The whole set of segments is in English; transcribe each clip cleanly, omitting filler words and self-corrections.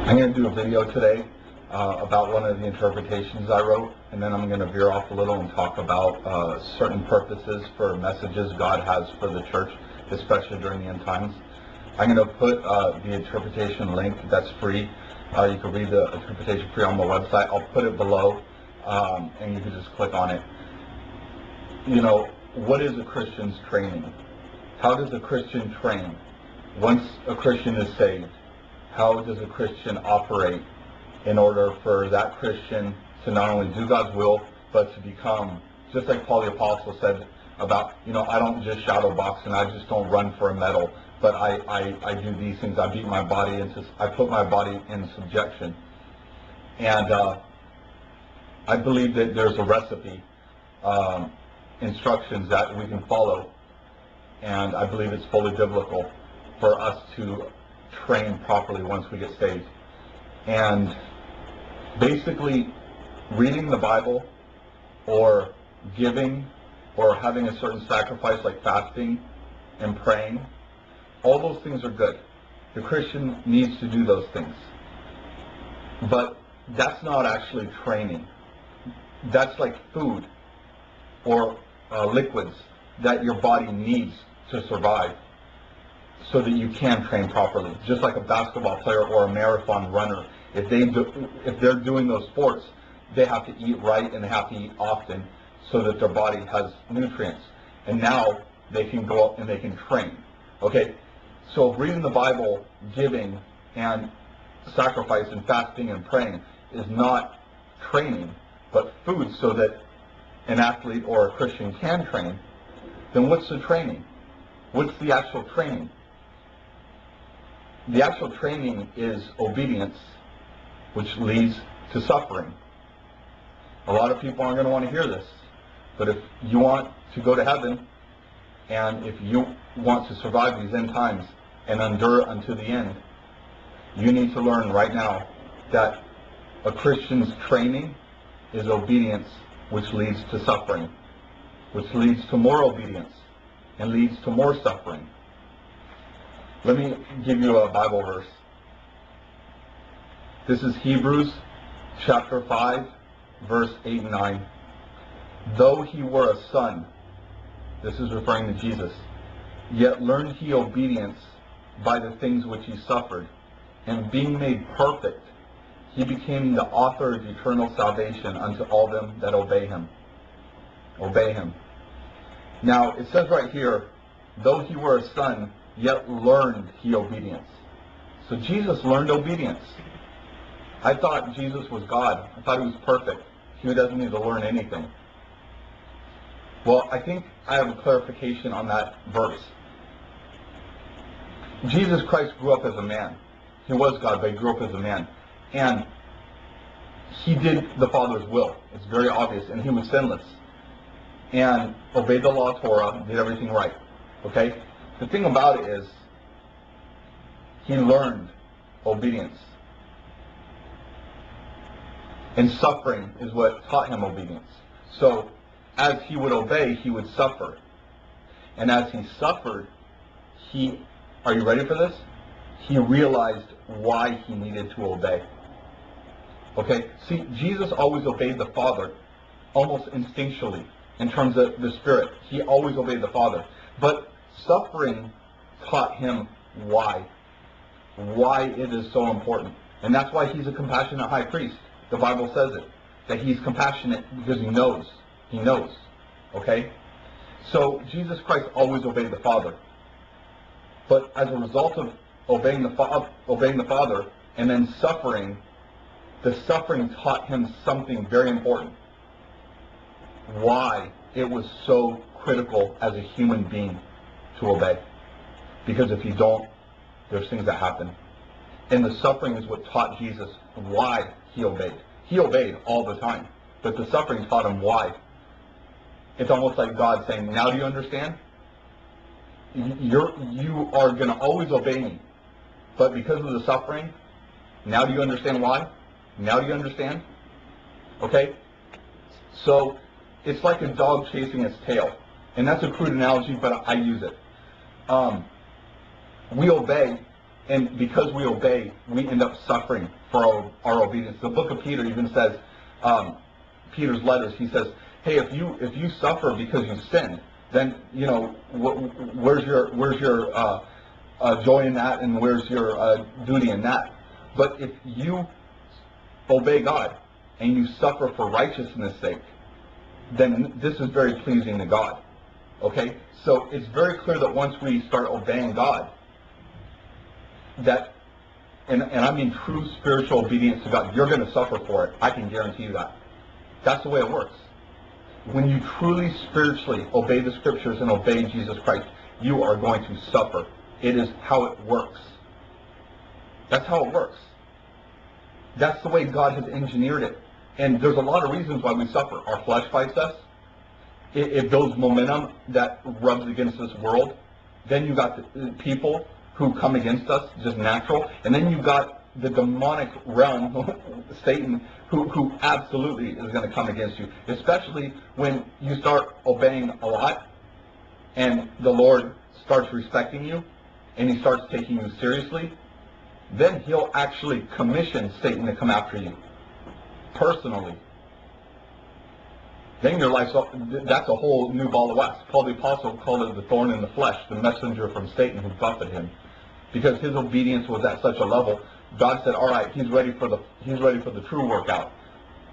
I'm going to do a video today about one of the interpretations I wrote, and then I'm going to veer off a little and talk about certain purposes for messages God has for the church, especially during the end times. I'm going to put the interpretation link that's free. You can read the interpretation free on my website. I'll put it below, and you can just click on it. You know, what is a Christian's training? How does a Christian train? Once a Christian is saved, how does a Christian operate in order for that Christian to not only do God's will, but to become, just like Paul the Apostle said about, I don't just shadow box and I just don't run for a medal, but I do these things. I beat my body I put my body in subjection. And I believe that there's a recipe, instructions that we can follow, and I believe it's fully biblical for us to train properly once we get saved. And basically, reading the Bible or giving or having a certain sacrifice like fasting and praying, all those things are good. The Christian needs to do those things. But that's not actually training. That's like food or liquids that your body needs to survive so that you can train properly. Just like a basketball player or a marathon runner, if they're doing those sports, they have to eat right and they have to eat often so that their body has nutrients. And now they can go up and they can train. Okay, so reading the Bible, giving, and sacrifice and fasting and praying is not training, but food so that an athlete or a Christian can train. Then what's the training? What's the actual training? The actual training is obedience, which leads to suffering. A lot of people aren't going to want to hear this, but if you want to go to heaven, and if you want to survive these end times and endure unto the end, you need to learn right now that a Christian's training is obedience, which leads to suffering, which leads to more obedience, and leads to more suffering. Let me give you a Bible verse. This is Hebrews chapter 5, verse 8 and 9. Though he were a son, this is referring to Jesus, yet learned he obedience by the things which he suffered, and being made perfect, he became the author of eternal salvation unto all them that obey him. Obey him. Now, it says right here, though he were a son, yet learned he obedience. So Jesus learned obedience. I thought Jesus was God. I thought he was perfect. He doesn't need to learn anything. Well, I think I have a clarification on that verse. Jesus Christ grew up as a man. He was God, but he grew up as a man. And he did the Father's will. It's very obvious. And he was sinless. And obeyed the law of Torah, did everything right. Okay? The thing about it is, he learned obedience. And suffering is what taught him obedience. So, as he would obey, he would suffer. And as he suffered, are you ready for this? He realized why he needed to obey. Okay? See, Jesus always obeyed the Father, almost instinctually, in terms of the Spirit. He always obeyed the Father. But suffering taught him why it is so important. And that's why he's a compassionate high priest. The Bible says it, that he's compassionate because he knows. He knows. Okay? So Jesus Christ always obeyed the Father. But as a result of obeying the Father and then suffering, the suffering taught him something very important. Why it was so critical as a human being to obey. Because if you don't, there's things that happen. And the suffering is what taught Jesus why he obeyed. He obeyed all the time. But the suffering taught him why. It's almost like God saying, now do you understand? You are going to always obey me. But because of the suffering, now do you understand why? Now do you understand? Okay? So, it's like a dog chasing its tail. And that's a crude analogy, but I use it. We obey, And because we obey, we end up suffering for our obedience. The book of Peter even says, Peter's letters, he says, hey, if you suffer because you sinned, then, you know, where's your joy in that, and where's your duty in that? But if you obey God and you suffer for righteousness' sake, then this is very pleasing to God. Okay? So it's very clear that once we start obeying God, that, and I mean true spiritual obedience to God, you're going to suffer for it. I can guarantee you that. That's the way it works. When you truly spiritually obey the scriptures and obey Jesus Christ, you are going to suffer. It is how it works. That's how it works. That's the way God has engineered it. And there's a lot of reasons why we suffer. Our flesh fights us. It builds momentum that rubs against this world. Then you got the people who come against us, just natural. And then you got the demonic realm, Satan, who absolutely is going to come against you. Especially when you start obeying a lot and the Lord starts respecting you and he starts taking you seriously, then he'll actually commission Satan to come after you personally. Then your life's, that's a whole new ball of wax. Paul the Apostle called it the thorn in the flesh, the messenger from Satan who buffeted him. Because his obedience was at such a level, God said, all right, he's ready for the true workout.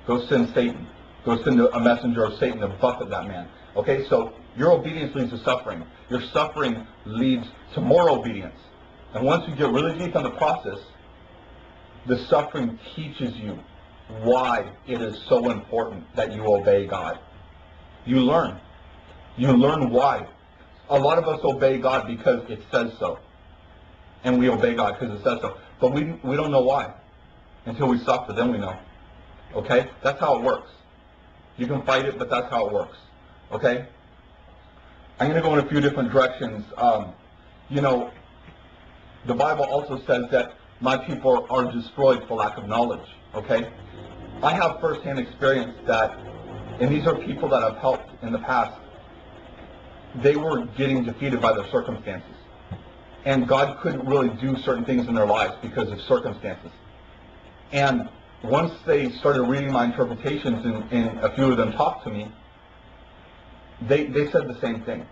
Go send Satan. Go send a messenger of Satan to buffet that man. Okay, so your obedience leads to suffering. Your suffering leads to more obedience. And once you get really deep in the process, the suffering teaches you why it is so important that you obey God. You learn. You learn why. A lot of us obey God because it says so. And we obey God because it says so. But we don't know why. Until we suffer, then we know. Okay? That's how it works. You can fight it, but that's how it works. Okay? I'm going to go in a few different directions. You know, the Bible also says that my people are destroyed for lack of knowledge. Okay? I have firsthand experience that, and these are people that I've helped in the past, they were getting defeated by their circumstances. And God couldn't really do certain things in their lives because of circumstances. And once they started reading my interpretations, and a few of them talked to me, they said the same thing.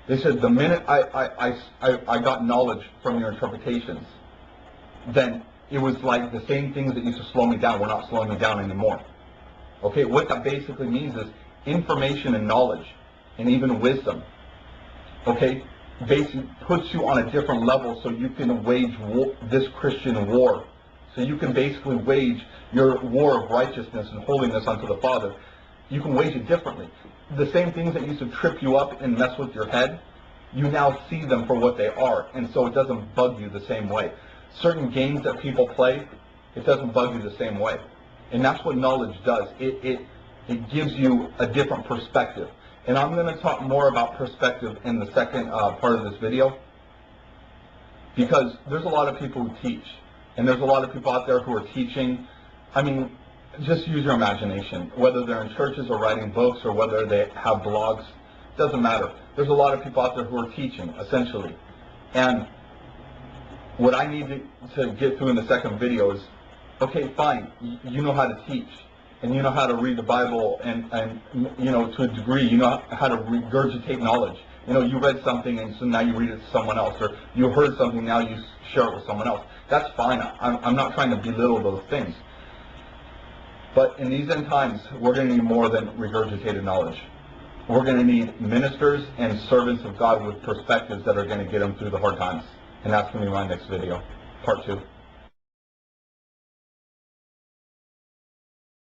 They said, the minute I got knowledge from your interpretations, then it was like the same things that used to slow me down were not slowing me down anymore. Okay, what that basically means is information and knowledge, and even wisdom, okay, basically puts you on a different level so you can wage this Christian war. So you can basically wage your war of righteousness and holiness unto the Father. You can wage it differently. The same things that used to trip you up and mess with your head, you now see them for what they are, and so it doesn't bug you the same way. Certain games that people play, it doesn't bug you the same way. And that's what knowledge does. It gives you a different perspective. And I'm going to talk more about perspective in the second part of this video, because there's a lot of people who teach, and there's a lot of people out there who are teaching. I mean, just use your imagination. Whether they're in churches or writing books or whether they have blogs, doesn't matter. There's a lot of people out there who are teaching, essentially. And what I need to get through in the second video is, okay, fine, you know how to teach, and you know how to read the Bible, and you know, to a degree, you know how to regurgitate knowledge. You know, you read something, and so now you read it to someone else, or you heard something, now you share it with someone else. That's fine. I'm not trying to belittle those things. But in these end times, we're going to need more than regurgitated knowledge. We're going to need ministers and servants of God with perspectives that are going to get them through the hard times. And that's going to be my next video, part 2.